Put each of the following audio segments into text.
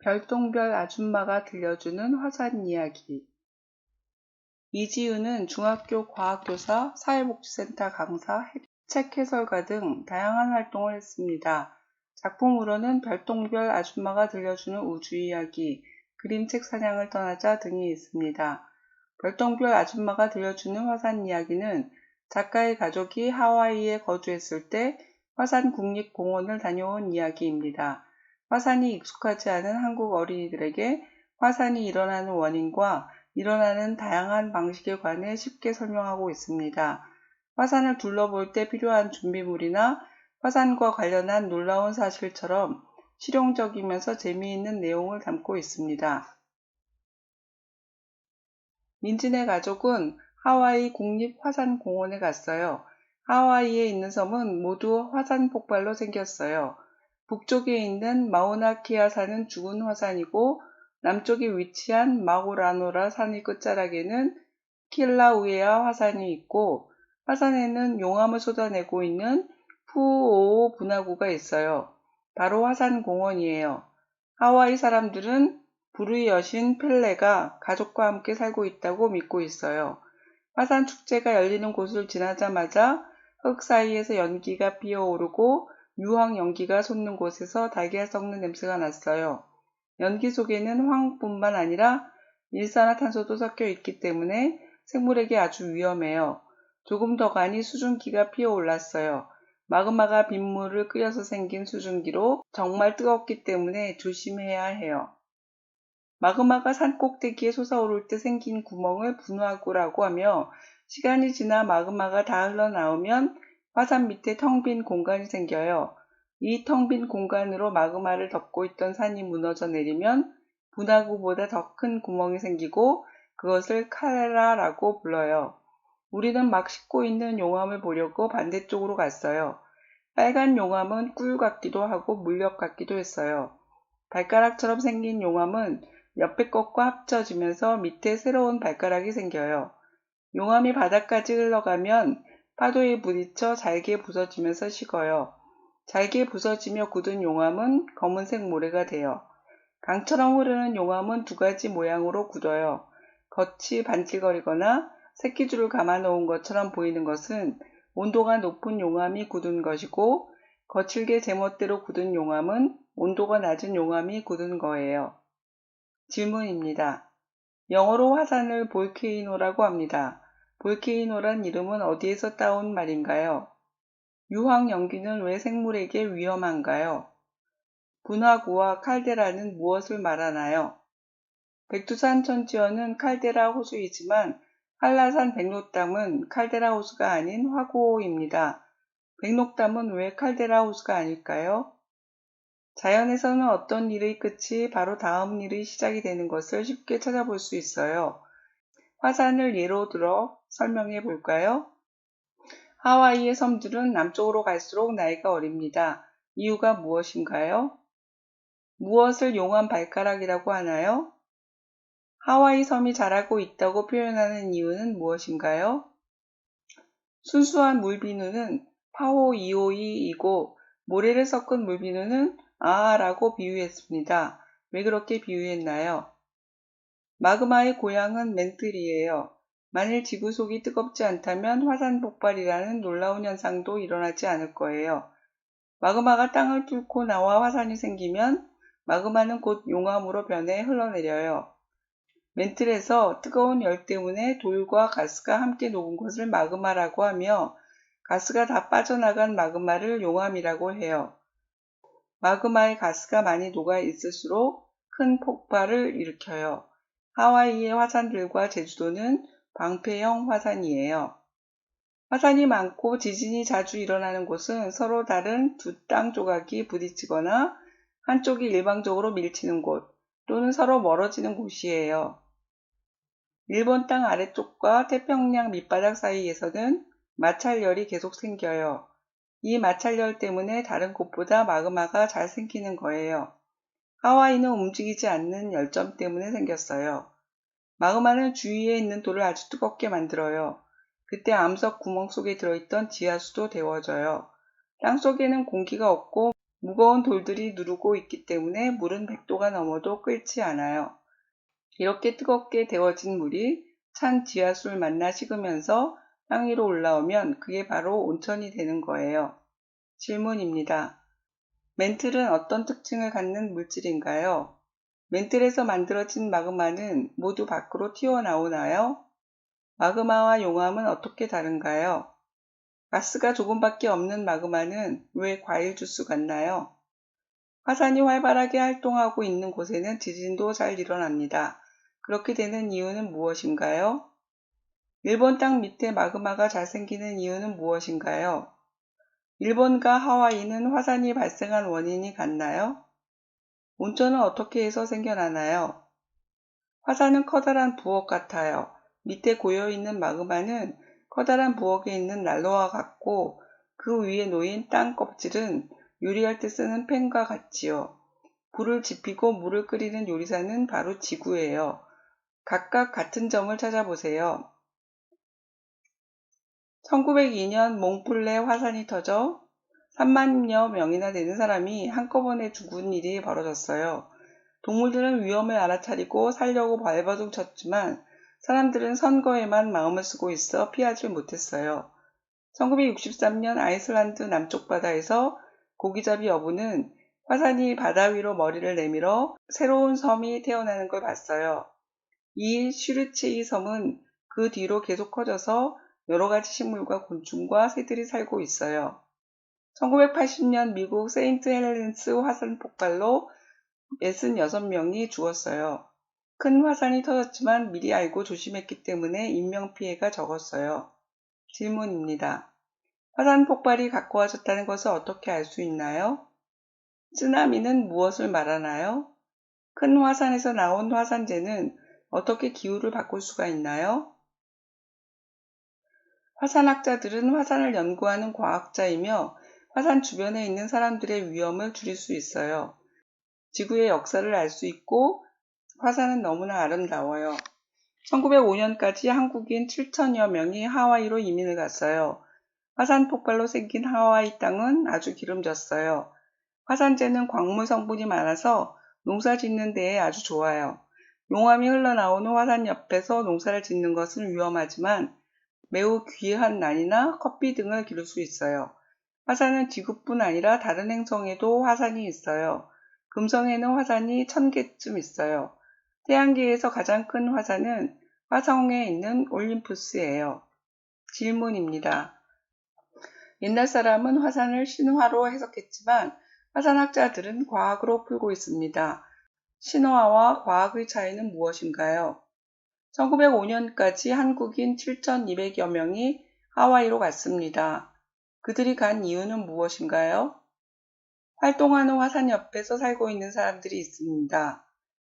별똥별 아줌마가 들려주는 화산 이야기. 이지우는 중학교 과학교사, 사회복지센터 강사, 책 해설가 등 다양한 활동을 했습니다. 작품으로는 별똥별 아줌마가 들려주는 우주 이야기, 그림책 사냥을 떠나자 등이 있습니다. 별똥별 아줌마가 들려주는 화산 이야기는 작가의 가족이 하와이에 거주했을 때 화산 국립공원을 다녀온 이야기입니다. 화산이 익숙하지 않은 한국 어린이들에게 화산이 일어나는 원인과 일어나는 다양한 방식에 관해 쉽게 설명하고 있습니다. 화산을 둘러볼 때 필요한 준비물이나 화산과 관련한 놀라운 사실처럼 실용적이면서 재미있는 내용을 담고 있습니다. 민진의 가족은 하와이 국립화산공원에 갔어요. 하와이에 있는 섬은 모두 화산 폭발로 생겼어요. 북쪽에 있는 마우나케아 산은 죽은 화산이고 남쪽에 위치한 마우라노라 산의 끝자락에는 킬라우에아 화산이 있고 화산에는 용암을 쏟아내고 있는 푸오오 분화구가 있어요. 바로 화산공원이에요. 하와이 사람들은 불의 여신 펠레가 가족과 함께 살고 있다고 믿고 있어요. 화산 축제가 열리는 곳을 지나자마자 흙 사이에서 연기가 피어오르고 유황 연기가 솟는 곳에서 달걀 썩는 냄새가 났어요. 연기 속에는 황뿐만 아니라 일산화탄소도 섞여 있기 때문에 생물에게 아주 위험해요. 조금 더 가니 수증기가 피어올랐어요. 마그마가 빗물을 끓여서 생긴 수증기로 정말 뜨겁기 때문에 조심해야 해요. 마그마가 산 꼭대기에 솟아오를 때 생긴 구멍을 분화구라고 하며 시간이 지나 마그마가 다 흘러나오면 화산 밑에 텅 빈 공간이 생겨요. 이 텅 빈 공간으로 마그마를 덮고 있던 산이 무너져 내리면 분화구보다 더 큰 구멍이 생기고 그것을 칼데라라고 불러요. 우리는 막 씻고 있는 용암을 보려고 반대쪽으로 갔어요. 빨간 용암은 꿀 같기도 하고 물엿 같기도 했어요. 발가락처럼 생긴 용암은 옆에 것과 합쳐지면서 밑에 새로운 발가락이 생겨요. 용암이 바닥까지 흘러가면 파도에 부딪혀 잘게 부서지면서 식어요. 잘게 부서지며 굳은 용암은 검은색 모래가 돼요. 강처럼 흐르는 용암은 두 가지 모양으로 굳어요. 겉이 반질거리거나 새끼줄을 감아놓은 것처럼 보이는 것은 온도가 높은 용암이 굳은 것이고 거칠게 제멋대로 굳은 용암은 온도가 낮은 용암이 굳은 거예요. 질문입니다. 영어로 화산을 볼케이노라고 합니다. 볼케이노란 이름은 어디에서 따온 말인가요? 유황 연기는 왜 생물에게 위험한가요? 분화구와 칼데라는 무엇을 말하나요? 백두산 천지연은 칼데라 호수이지만 한라산 백록담은 칼데라 호수가 아닌 화구호입니다. 백록담은 왜 칼데라 호수가 아닐까요? 자연에서는 어떤 일의 끝이 바로 다음 일의 시작이 되는 것을 쉽게 찾아볼 수 있어요. 화산을 예로 들어 설명해 볼까요? 하와이의 섬들은 남쪽으로 갈수록 나이가 어립니다. 이유가 무엇인가요? 무엇을 용암 발가락이라고 하나요? 하와이 섬이 자라고 있다고 표현하는 이유는 무엇인가요? 순수한 물비누는 파호이오이이고 모래를 섞은 물비누는 아아라고 비유했습니다. 왜 그렇게 비유했나요? 마그마의 고향은 멘틀이에요. 만일 지구 속이 뜨겁지 않다면 화산 폭발이라는 놀라운 현상도 일어나지 않을 거예요. 마그마가 땅을 뚫고 나와 화산이 생기면 마그마는 곧 용암으로 변해 흘러내려요. 멘틀에서 뜨거운 열 때문에 돌과 가스가 함께 녹은 것을 마그마라고 하며 가스가 다 빠져나간 마그마를 용암이라고 해요. 마그마의 가스가 많이 녹아 있을수록 큰 폭발을 일으켜요. 하와이의 화산들과 제주도는 방패형 화산이에요. 화산이 많고 지진이 자주 일어나는 곳은 서로 다른 두 땅 조각이 부딪히거나 한쪽이 일방적으로 밀치는 곳 또는 서로 멀어지는 곳이에요. 일본 땅 아래쪽과 태평양 밑바닥 사이에서는 마찰열이 계속 생겨요. 이 마찰열 때문에 다른 곳보다 마그마가 잘 생기는 거예요. 하와이는 움직이지 않는 열점 때문에 생겼어요. 마그마는 주위에 있는 돌을 아주 뜨겁게 만들어요. 그때 암석 구멍 속에 들어있던 지하수도 데워져요. 땅 속에는 공기가 없고 무거운 돌들이 누르고 있기 때문에 물은 100도가 넘어도 끓지 않아요. 이렇게 뜨겁게 데워진 물이 찬 지하수를 만나 식으면서 땅 위로 올라오면 그게 바로 온천이 되는 거예요. 질문입니다. 멘틀은 어떤 특징을 갖는 물질인가요? 멘틀에서 만들어진 마그마는 모두 밖으로 튀어나오나요? 마그마와 용암은 어떻게 다른가요? 가스가 조금밖에 없는 마그마는 왜 과일 주스 같나요? 화산이 활발하게 활동하고 있는 곳에는 지진도 잘 일어납니다. 그렇게 되는 이유는 무엇인가요? 일본 땅 밑에 마그마가 잘 생기는 이유는 무엇인가요? 일본과 하와이는 화산이 발생한 원인이 같나요? 온천은 어떻게 해서 생겨나나요? 화산은 커다란 부엌 같아요. 밑에 고여있는 마그마는 커다란 부엌에 있는 난로와 같고 그 위에 놓인 땅 껍질은 요리할 때 쓰는 팬과 같지요. 불을 지피고 물을 끓이는 요리사는 바로 지구예요. 각각 같은 점을 찾아보세요. 1902년 몽플레 화산이 터져 3만여 명이나 되는 사람이 한꺼번에 죽은 일이 벌어졌어요. 동물들은 위험을 알아차리고 살려고 발버둥 쳤지만 사람들은 선거에만 마음을 쓰고 있어 피하지 못했어요. 1963년 아이슬란드 남쪽 바다에서 고기잡이 어부는 화산이 바다 위로 머리를 내밀어 새로운 섬이 태어나는 걸 봤어요. 이 슈르체이 섬은 그 뒤로 계속 커져서 여러 가지 식물과 곤충과 새들이 살고 있어요. 1980년 미국 세인트 헬렌스 화산 폭발로 66명이 죽었어요. 큰 화산이 터졌지만 미리 알고 조심했기 때문에 인명피해가 적었어요. 질문입니다. 화산 폭발이 가까워졌다는 것을 어떻게 알 수 있나요? 쓰나미는 무엇을 말하나요? 큰 화산에서 나온 화산재는 어떻게 기후를 바꿀 수가 있나요? 화산학자들은 화산을 연구하는 과학자이며 화산 주변에 있는 사람들의 위험을 줄일 수 있어요. 지구의 역사를 알 수 있고 화산은 너무나 아름다워요. 1905년까지 한국인 7천여 명이 하와이로 이민을 갔어요. 화산 폭발로 생긴 하와이 땅은 아주 기름졌어요. 화산재는 광물 성분이 많아서 농사 짓는 데에 아주 좋아요. 용암이 흘러나오는 화산 옆에서 농사를 짓는 것은 위험하지만 매우 귀한 난이나 커피 등을 기를 수 있어요. 화산은 지구뿐 아니라 다른 행성에도 화산이 있어요. 금성에는 화산이 1000개쯤 있어요. 태양계에서 가장 큰 화산은 화성에 있는 올림푸스예요. 질문입니다. 옛날 사람은 화산을 신화로 해석했지만 화산학자들은 과학으로 풀고 있습니다. 신화와 과학의 차이는 무엇인가요? 1905년까지 한국인 7,200여 명이 하와이로 갔습니다. 그들이 간 이유는 무엇인가요? 활동하는 화산 옆에서 살고 있는 사람들이 있습니다.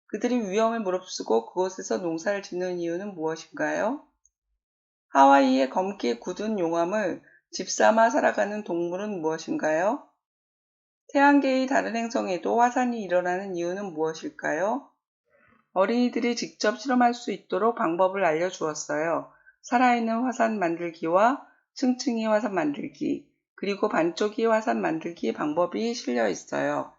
그들이 위험을 무릅쓰고 그곳에서 농사를 짓는 이유는 무엇인가요? 하와이의 검게 굳은 용암을 집삼아 살아가는 동물은 무엇인가요? 태양계의 다른 행성에도 화산이 일어나는 이유는 무엇일까요? 어린이들이 직접 실험할 수 있도록 방법을 알려주었어요. 살아있는 화산 만들기와 층층이 화산 만들기, 그리고 반쪽이 화산 만들기 방법이 실려 있어요.